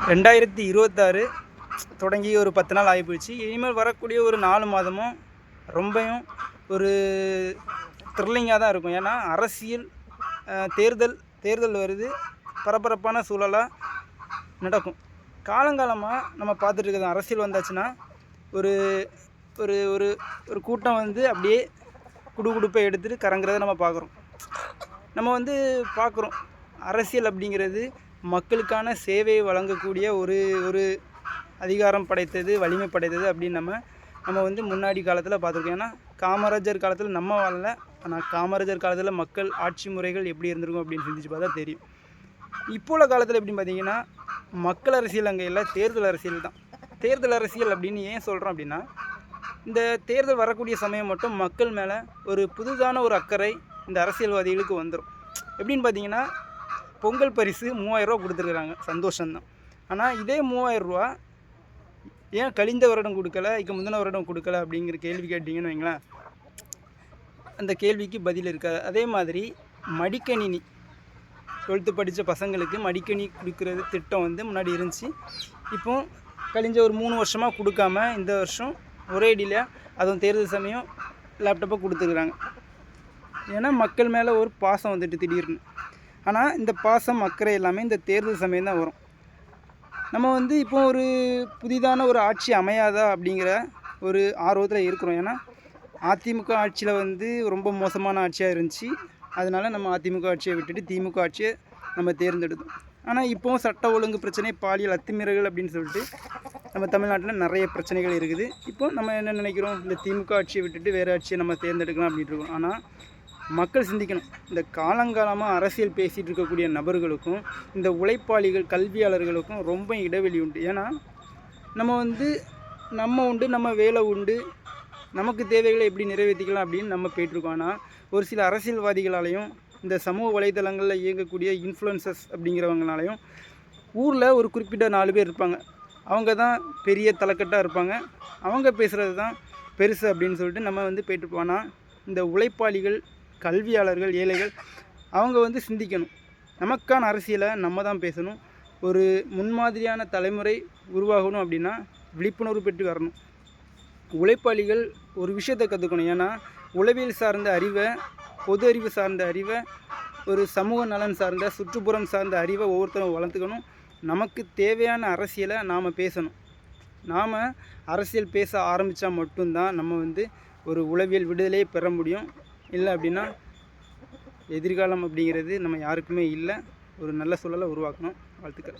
2026 தொடங்கி ஒரு 10 நாள் ஆகிப்போச்சு. இனிமேல் வரக்கூடிய ஒரு 4 மாதமும் ரொம்பவும் ஒரு த்ரில்லிங்காக தான் இருக்கும். ஏன்னா அரசியல் தேர்தல் வருது, பரபரப்பான சூழலாக நடக்கும். காலங்காலமாக நம்ம பார்த்துட்டு இருக்கிறது, அரசியல் வந்தாச்சுன்னா ஒரு ஒரு ஒரு ஒரு கூட்டம் அப்படியே குடுகுடுப்பை எடுத்துகிட்டு கறங்குறதை நம்ம பார்க்குறோம். நம்ம பார்க்குறோம், அரசியல் அப்படிங்கிறது மக்களுக்கான சேவையை வழங்கக்கூடிய ஒரு ஒரு அதிகாரம் படைத்தது, வலிமை படைத்தது அப்படின்னு நம்ம முன்னாடி காலத்தில் பார்த்துருக்கோம். ஏன்னா காமராஜர் காலத்தில் நம்ம வாழல, ஆனால் காமராஜர் காலத்தில் மக்கள் ஆட்சி முறைகள் எப்படி இருந்திருக்கும் அப்படின்னு சிந்திச்சு பார்த்தா தெரியும். இப்போ உள்ள காலத்தில் எப்படின்னு பார்த்தீங்கன்னா, மக்கள் அரசியல் அங்கே இல்லை, தேர்தல் அரசியல் தான். தேர்தல் அரசியல் அப்படின்னு ஏன் சொல்கிறோம் அப்படின்னா, இந்த தேர்தல் வரக்கூடிய சமயம் மட்டும் மக்கள் மேலே ஒரு புதுதான ஒரு அக்கறை இந்த அரசியல்வாதிகளுக்கு வந்துடும். எப்படின்னு பார்த்தீங்கன்னா, பொங்கல் பரிசு 3000 ரூபா கொடுத்துருக்குறாங்க, சந்தோஷம்தான். ஆனால் இதே 3000 ரூபா ஏன் கழிந்த வருடம் கொடுக்கல, இதுக்கு முந்தின வருடம் கொடுக்கல அப்படிங்கிற கேள்வி கேட்டிங்கன்னு வைங்களேன், அந்த கேள்விக்கு பதில் இருக்காது. அதே மாதிரி மடிக்கணினி, 12th படித்த பசங்களுக்கு மடிக்கணி கொடுக்குறது திட்டம் முன்னாடி இருந்துச்சு. இப்போ கழிஞ்ச ஒரு 3 வருஷமாக கொடுக்காம இந்த வருஷம் ஒரேடியில், அதுவும் தேர்தல் சமயம் லேப்டாப்பை கொடுத்துருக்குறாங்க. ஏன்னா மக்கள் மேலே ஒரு பாசம் வந்துட்டு திடீர்னு. ஆனால் இந்த பாசம் அக்கறை எல்லாமே இந்த தேர்தல் சமயம் தான் வரும். நம்ம இப்போ ஒரு புதிதான ஒரு ஆட்சி அமையாதா அப்படிங்கிற ஒரு ஆர்வத்தில் இருக்கிறோம். ஏன்னா அதிமுக ஆட்சியில் ரொம்ப மோசமான ஆட்சியாக இருந்துச்சு. அதனால் நம்ம அதிமுக ஆட்சியை விட்டுட்டு திமுக ஆட்சியை நம்ம தேர்ந்தெடுத்தோம். ஆனால் இப்போவும் சட்ட ஒழுங்கு பிரச்சனை, பாலியல் அத்துமீறல்கள் அப்படின்னு சொல்லிட்டு நம்ம தமிழ்நாட்டில் நிறைய பிரச்சனைகள் இருக்குது. இப்போ நம்ம என்ன நினைக்கிறோம், இந்த திமுக ஆட்சியை விட்டுட்டு வேறு ஆட்சியை நம்ம தேர்ந்தெடுக்கலாம் அப்படின்ட்டு இருக்கோம். ஆனால் மக்கள் சிந்திக்கணும், இந்த காலங்காலமாக அரசியல் பேசிகிட்டு இருக்கக்கூடிய நபர்களுக்கும் இந்த உழைப்பாளிகள் கல்வியாளர்களுக்கும் ரொம்ப இடைவெளி உண்டு. ஏன்னா நம்ம உண்டு, நம்ம வேலை உண்டு, நமக்கு தேவைகளை எப்படி நிறைவேற்றிக்கலாம் அப்படின்னு நம்ம போயிட்டுருக்கோம். ஆனால் ஒரு சில அரசியல்வாதிகளாலையும் இந்த சமூக வலைதளங்களில் இயங்கக்கூடிய இன்ஃப்ளூயன்சர்ஸ் அப்படிங்கிறவங்களாலையும் ஊரில் ஒரு குறிப்பிட்ட 4 பேர் இருப்பாங்க, அவங்க தான் பெரிய தலைக்கட்டாக இருப்பாங்க, அவங்க பேசுகிறது தான் பெருசு அப்படின்னு சொல்லிட்டு நம்ம போயிட்டுருப்போம். ஆனால் இந்த உழைப்பாளிகள் கல்வியாளர்கள் ஏழைகள் அவங்க சிந்திக்கணும், நமக்கான அரசியலை நம்ம தான் பேசணும். ஒரு முன்மாதிரியான தலைமுறை உருவாகணும் அப்படின்னா விழிப்புணர்வு பெற்று வரணும். உழைப்பாளிகள் ஒரு விஷயத்தை கற்றுக்கணும். ஏன்னா உளவியல் சார்ந்த அறிவை, பொது அறிவு சார்ந்த அறிவை, ஒரு சமூக நலன் சார்ந்த சுற்றுப்புறம் சார்ந்த அறிவை ஒவ்வொருத்தரும் வளர்த்துக்கணும். நமக்கு தேவையான அரசியலை நாம் பேசணும். நாம் அரசியல் பேச ஆரம்பித்தா மட்டும்தான் நம்ம ஒரு உளவியல் விடுதலையை பெற முடியும். இல்லை அப்படின்னா எதிர்காலம் அப்படிங்கிறது நம்ம யாருக்குமே இல்லை. ஒரு நல்ல சூழலை உருவாக்கணும். வாழ்த்துக்கள்.